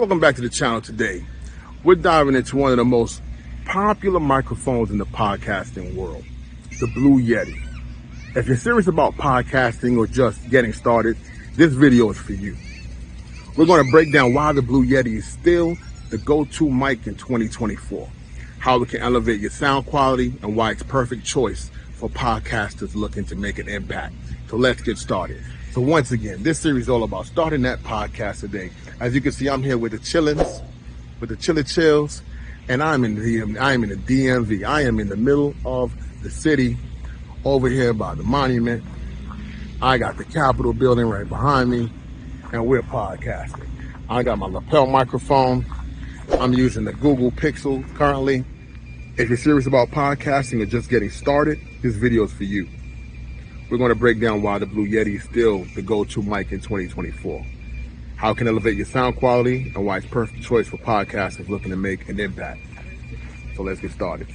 Welcome back to the channel today. We're diving into one of the most popular microphones in the podcasting world, the Blue Yeti. If you're serious about podcasting or just getting started, this video is for you. We're going to break down why the Blue Yeti is still the go-to mic in 2024, how it can elevate your sound quality, and why it's perfect choice for podcasters looking to make an impact. So let's get started. So once again, this series is all about starting that podcast today. As you can see, I'm here with the chillins, with the chili chills, and I am in the DMV. I am in the middle of the city, over here by the monument. I got the Capitol building right behind me, and we're podcasting. I got my lapel microphone. I'm using the Google Pixel currently. If you're serious about podcasting or just getting started, this video is for you. We're going to break down why the Blue Yeti is still the go-to mic in 2024, how it can elevate your sound quality, and why it's perfect choice for podcasters looking to make an impact. So let's get started.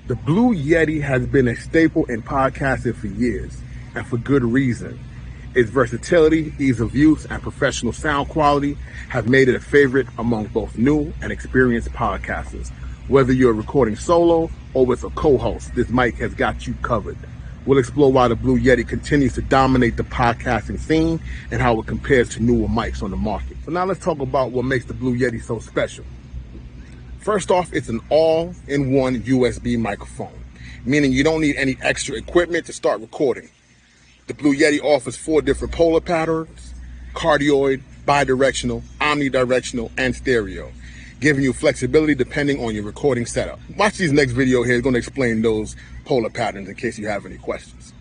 The Blue Yeti has been a staple in podcasting for years, and for good reason. Its versatility, ease of use, and professional sound quality have made it a favorite among both new and experienced podcasters. Whether you're recording solo or with a co-host, this mic has got you covered. We'll explore why the Blue Yeti continues to dominate the podcasting scene and how it compares to newer mics on the market. So now let's talk about what makes the Blue Yeti so special. First off, it's an all-in-one USB microphone, meaning you don't need any extra equipment to start recording. The Blue Yeti offers 4 different polar patterns: cardioid, bidirectional, omnidirectional, and stereo, giving you flexibility depending on your recording setup. Watch this next video here. It's going to explain those polar patterns in case you have any questions.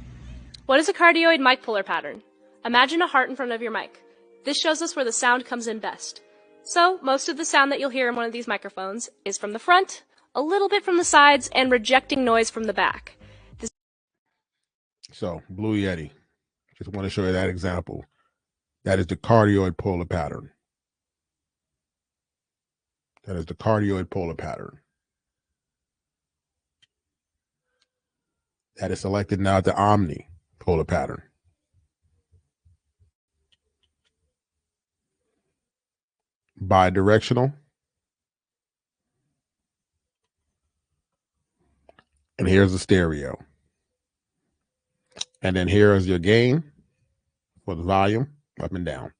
What is a cardioid mic polar pattern? Imagine a heart in front of your mic. This shows us where the sound comes in best. So, most of the sound that you'll hear in one of these microphones is from the front, a little bit from the sides, and rejecting noise from the back. So, Blue Yeti, just want to show you that example. That is the cardioid polar pattern. That is the cardioid polar pattern. That is selected now the omni polar pattern. Bidirectional. And here's the stereo. And then here is your gain for the volume up and down.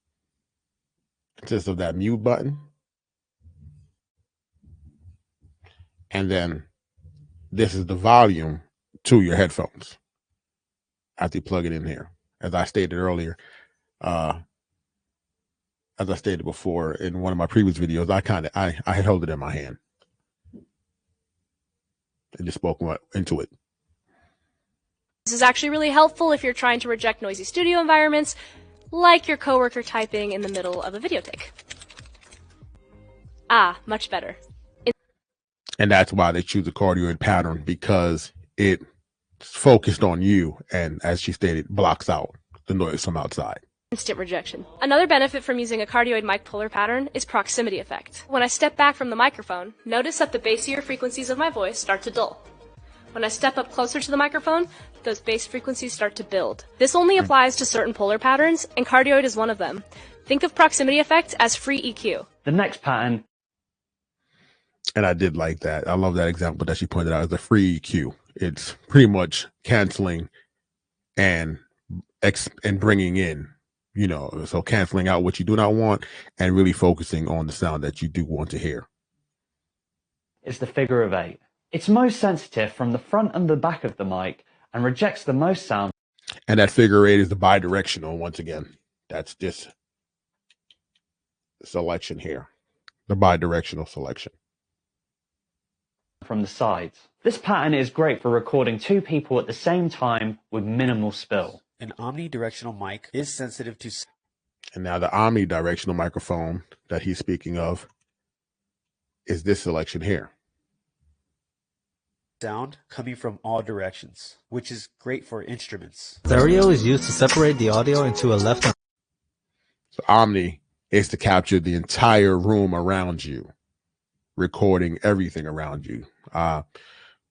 Consists of that mute button. And then this is the volume to your headphones after you plug it in here. As I stated earlier, as I stated before in one of my previous videos, I held it in my hand and just spoke into it. This is actually really helpful if you're trying to reject noisy studio environments, like your coworker typing in the middle of a video take. Much better. And that's why they choose a cardioid pattern, because it's focused on you, and as she stated, blocks out the noise from outside. Instant rejection. Another benefit from using a cardioid mic polar pattern is proximity effect. When I step back from the microphone, notice that the bassier frequencies of my voice start to dull. When I step up closer to the microphone, those bass frequencies start to build. This only applies to certain polar patterns, and cardioid is one of them. Think of proximity effect as free EQ. The next pattern. And I did like that. I love that example that she pointed out as a free EQ. It's pretty much canceling and bringing in, so canceling out what you do not want and really focusing on the sound that you do want to hear. It's the figure of 8. It's most sensitive from the front and the back of the mic and rejects the most sound. And that figure 8 is the bidirectional once again. That's this selection here, the bidirectional selection. From the sides. This pattern is great for recording 2 people at the same time with minimal spill. An omnidirectional mic is sensitive to. And now the omnidirectional microphone that he's speaking of is this selection here. Sound coming from all directions, which is great for instruments. Stereo is used to separate the audio into a left and so omni is to capture the entire room around you, recording everything around you.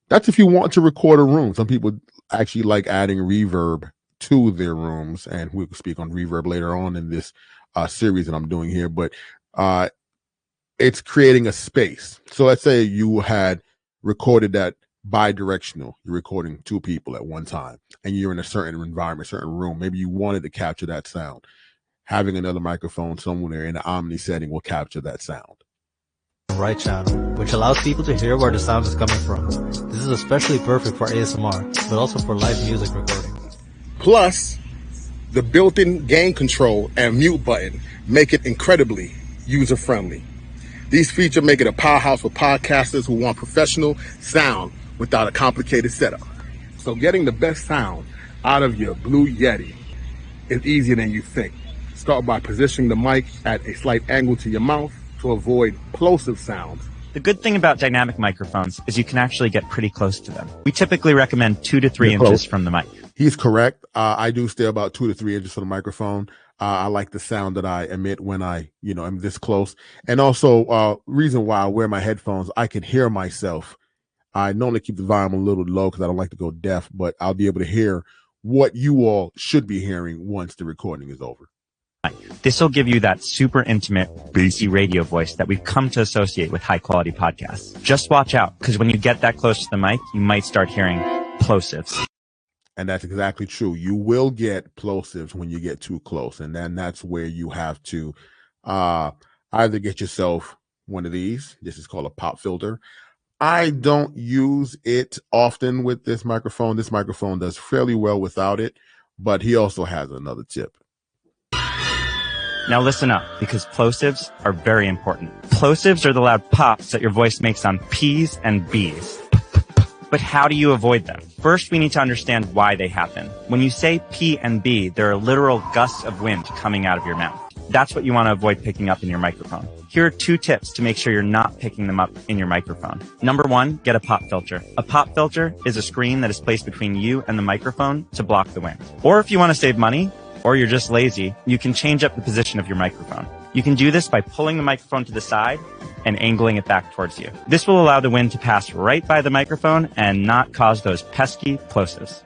That's if you want to record a room. Some people actually like adding reverb to their rooms, and we'll speak on reverb later on in this series that I'm doing here. But it's creating a space. So let's say you had recorded that bi-directional. You're recording two people at one time, and you're in a certain environment, certain room. Maybe you wanted to capture that sound. Having another microphone somewhere in the Omni setting will capture that sound. Right channel, which allows people to hear where the sound is coming from. This is especially perfect for ASMR, but also for live music recording. Plus, the built-in gain control and mute button make it incredibly user-friendly. These features make it a powerhouse for podcasters who want professional sound without a complicated setup. So getting the best sound out of your Blue Yeti is easier than you think. Start by positioning the mic at a slight angle to your mouth to avoid plosive sounds. The good thing about dynamic microphones is you can actually get pretty close to them. We typically recommend 2 to 3 inches from the mic. He's correct. I do stay about 2 to 3 inches from the microphone. I like the sound that I emit when I, am this close. And also, reason why I wear my headphones, I can hear myself. I normally keep the volume a little low because I don't like to go deaf, but I'll be able to hear what you all should be hearing once the recording is over. This will give you that super intimate, bassy radio voice that we've come to associate with high-quality podcasts. Just watch out, because when you get that close to the mic, you might start hearing plosives. And that's exactly true. You will get plosives when you get too close, and then that's where you have to either get yourself one of these. This is called a pop filter. I don't use it often with this microphone. This microphone does fairly well without it, but he also has another tip. Now listen up, because plosives are very important. Plosives are the loud pops that your voice makes on P's and B's. But how do you avoid them? First, we need to understand why they happen. When you say P and B, there are literal gusts of wind coming out of your mouth. That's what you want to avoid picking up in your microphone. Here are 2 tips to make sure you're not picking them up in your microphone. Number 1, get a pop filter. A pop filter is a screen that is placed between you and the microphone to block the wind. Or if you want to save money, or you're just lazy, you can change up the position of your microphone. You can do this by pulling the microphone to the side and angling it back towards you. This will allow the wind to pass right by the microphone and not cause those pesky plosives.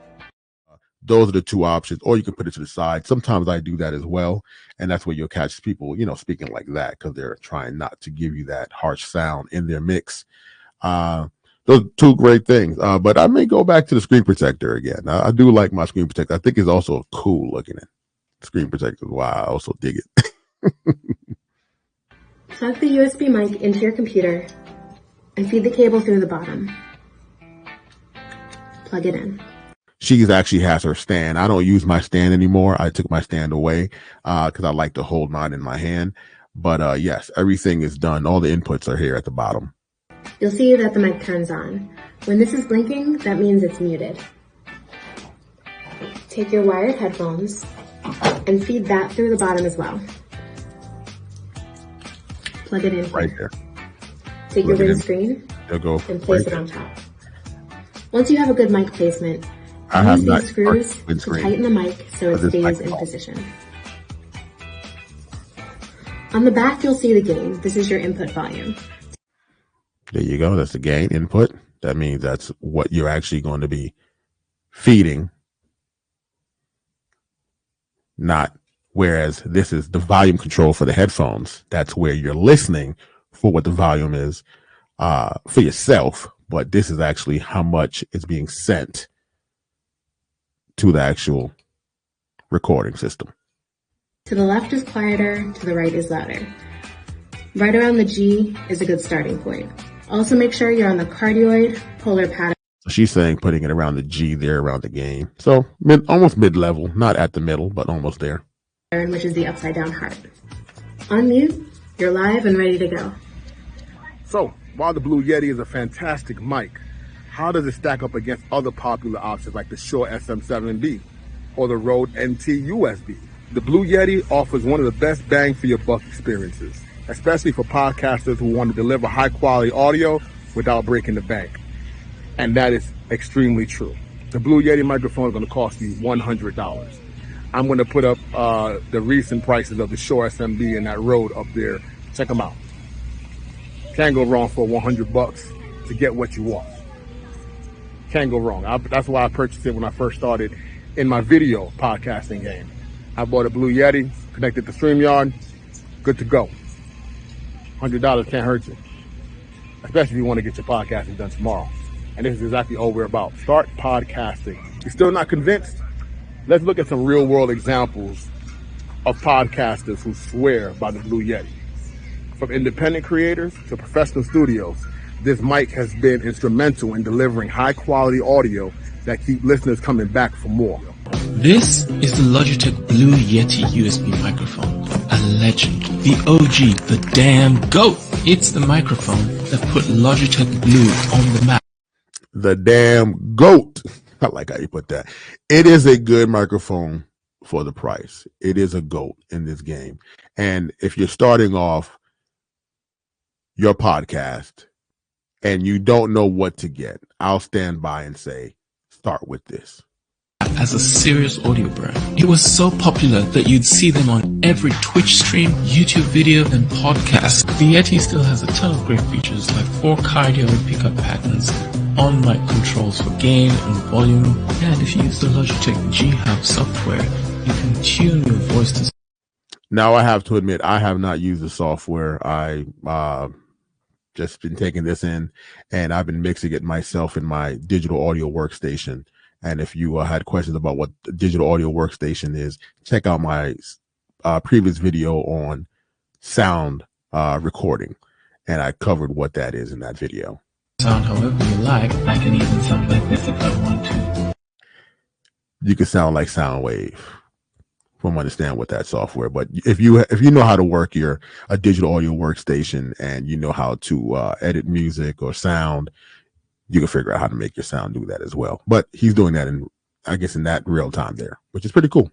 Those are the 2 options, or you can put it to the side. Sometimes I do that as well, and that's where you'll catch people, speaking like that because they're trying not to give you that harsh sound in their mix. Those are 2 great things, but I may go back to the screen protector again. I do like my screen protector. I think it's also cool looking at screen protector. Wow, I also dig it. Plug the USB mic into your computer and feed the cable through the bottom. Plug it in. She actually has her stand. I don't use my stand anymore. I took my stand away because I like to hold mine in my hand. But yes, everything is done. All the inputs are here at the bottom. You'll see that the mic turns on. When this is blinking, that means it's muted. Take your wired headphones and feed that through the bottom as well. Plug it in right there. Take your windscreen and place it on top. Once you have a good mic placement, use these screws to tighten the mic so it stays in position. On the back, you'll see the gain. This is your input volume. There you go. That's the gain input. That means that's what you're actually going to be feeding. Not whereas this is the volume control for the headphones. That's where you're listening for what the volume is for yourself. But this is actually how much is being sent to the actual recording system. To the left is quieter, to the right is louder. Right around the G is a good starting point. Also make sure you're on the cardioid polar pattern. So she's saying putting it around the G there, around the gain. So almost mid-level, not at the middle, but almost there. Which is the upside down heart. On mute, you're live and ready to go. So while the Blue Yeti is a fantastic mic, how does it stack up against other popular options like the Shure SM7B or the Rode NT USB? The Blue Yeti offers one of the best bang for your buck experiences, especially for podcasters who want to deliver high quality audio without breaking the bank. And that is extremely true. The Blue Yeti microphone is going to cost you $100. I'm going to put up the recent prices of the Shure SMB and that Rode up there. Check them out. Can't go wrong for $100 to get what you want. Can't go wrong. That's why I purchased it when I first started in my video podcasting game. I bought a Blue Yeti, connected to StreamYard, good to go. $100 can't hurt you, especially if you want to get your podcasting done tomorrow. And this is exactly all we're about. Start podcasting. You're still not convinced? Let's look at some real world examples of podcasters who swear by the Blue Yeti. From independent creators to professional studios, this mic has been instrumental in delivering high quality audio that keep listeners coming back for more. This is the Logitech Blue Yeti USB microphone. A legend. The OG. The damn GOAT. It's the microphone that put Logitech Blue on the map. The damn GOAT. I like how you put that. It is a good microphone for the price. It is a GOAT in this game. And if you're starting off your podcast and you don't know what to get, I'll stand by and say, start with this. As a serious audio brand, it was so popular that you'd see them on every Twitch stream, YouTube video, and podcast. The Yeti still has a ton of great features like 4 cardioid pickup patterns, on-mic controls for gain and volume, and if you use the Logitech G-Hub software, you can tune your voice to... Now, I have to admit, I have not used the software. I just been taking this in, and I've been mixing it myself in my digital audio workstation. And if you had questions about what the digital audio workstation is, check out my previous video on sound recording. And I covered what that is in that video. Sound however you like. I can even sound like this if I want to. You can sound like Soundwave. From understand what that software, but if you know how to work a digital audio workstation and you know how to edit music or sound, you can figure out how to make your sound do that as well. But he's doing that in that real time there, which is pretty cool.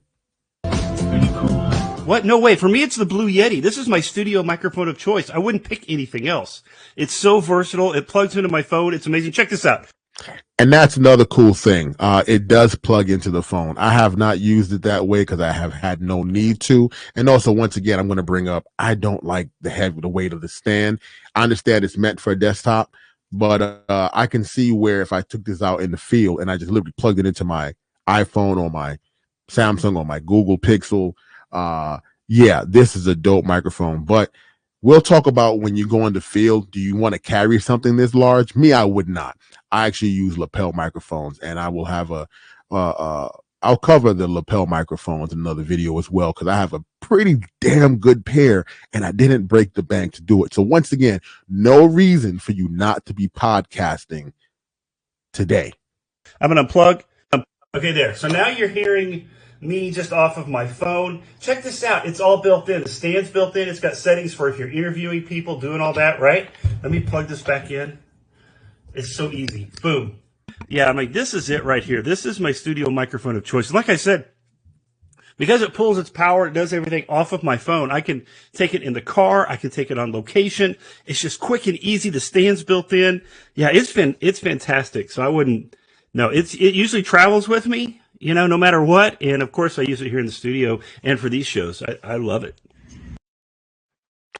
Pretty cool. What? No way. For me, it's the Blue Yeti. This is my studio microphone of choice. I wouldn't pick anything else. It's so versatile. It plugs into my phone. It's amazing. Check this out. And that's another cool thing. It does plug into the phone. I have not used it that way because I have had no need to. And also, once again, I'm going to bring up, I don't like the weight of the stand. I understand it's meant for a desktop, but I can see where if I took this out in the field and I just literally plugged it into my iPhone or my Samsung or my Google Pixel, yeah, this is a dope microphone. But we'll talk about when you go in the field, do you want to carry something this large? Me, I would not. I actually use lapel microphones, and I will have I'll cover the lapel microphones in another video as well, because I have a pretty damn good pair, and I didn't break the bank to do it. So once again, no reason for you not to be podcasting today. I'm going to unplug. Okay, there. So now you're hearing me just off of my phone. Check this out. It's all built in. The stand's built in. It's got settings for if you're interviewing people, doing all that, right? Let me plug this back in. It's so easy. Boom. Yeah, I'm like, this is it right here. This is my studio microphone of choice. Like I said, because it pulls its power, it does everything off of my phone. I can take it in the car. I can take it on location. It's just quick and easy. The stand's built in. Yeah, it's fantastic. So I wouldn't, no, it usually travels with me, no matter what. And of course I use it here in the studio and for these shows. I love it.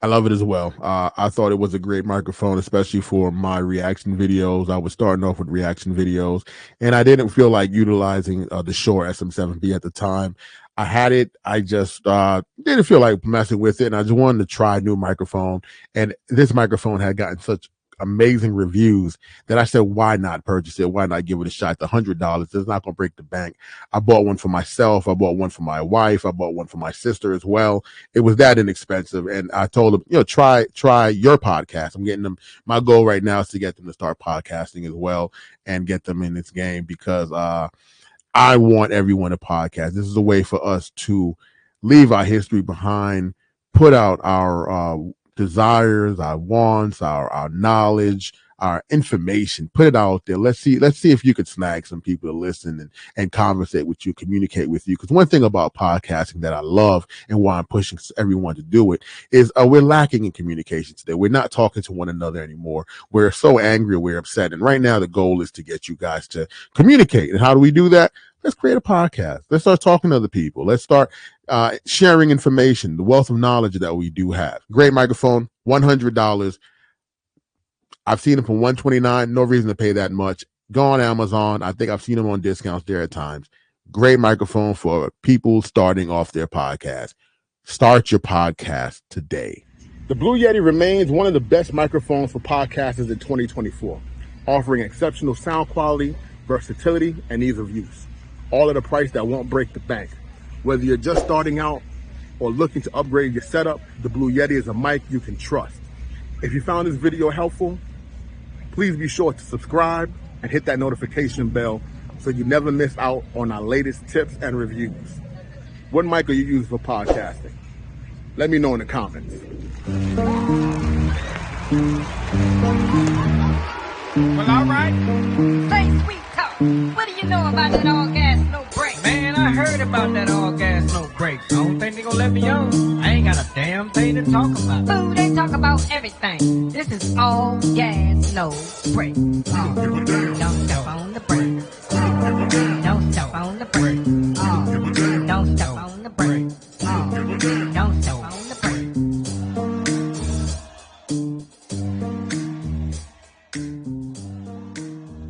I love it as well. I thought it was a great microphone, especially for my reaction videos. I was starting off with reaction videos, and I didn't feel like utilizing the Shure SM7B at the time. I had it. I just didn't feel like messing with it, and I just wanted to try a new microphone. And this microphone had gotten such amazing reviews that I said, why not purchase it? Why not give it a shot? The $100, it's not going to break the bank. I bought one for myself. I bought one for my wife. I bought one for my sister as well. It was that inexpensive. And I told them, try your podcast. I'm getting them. My goal right now is to get them to start podcasting as well and get them in this game, because I want everyone to podcast. This is a way for us to leave our history behind, put out our desires, our wants, our knowledge, our information, put it out there. Let's see if you could snag some people to listen and conversate with you, communicate with you. Because one thing about podcasting that I love and why I'm pushing everyone to do it is we're lacking in communication today. We're not talking to one another anymore. We're so angry, we're upset. And right now the goal is to get you guys to communicate. And how do we do that? Let's create a podcast. Let's start talking to other people. Let's start sharing information, the wealth of knowledge that we do have. Great microphone, $100. I've seen them for $129. No reason to pay that much. Go on Amazon. I think I've seen them on discounts there at times. Great microphone for people starting off their podcast. Start your podcast today. The Blue Yeti remains one of the best microphones for podcasters in 2024, offering exceptional sound quality, versatility, and ease of use, all at a price that won't break the bank. Whether you're just starting out or looking to upgrade your setup, the Blue Yeti is a mic you can trust. If you found this video helpful, please be sure to subscribe and hit that notification bell so you never miss out on our latest tips and reviews. What mic are you using for podcasting? Let me know in the comments. Well, all right. Say sweet talk. What do you know about that all gas, no brakes? Man, I heard about that all gas, no brakes. I don't think they gonna let me on. I ain't got a damn thing to talk about. Ooh, they talk about everything. This is all gas, no brakes. Oh, don't step on the brake. Don't step on the brake. Oh, don't step on the brake. Oh, don't step on the brake.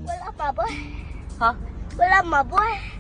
What up, my boy? Huh? What up, my boy?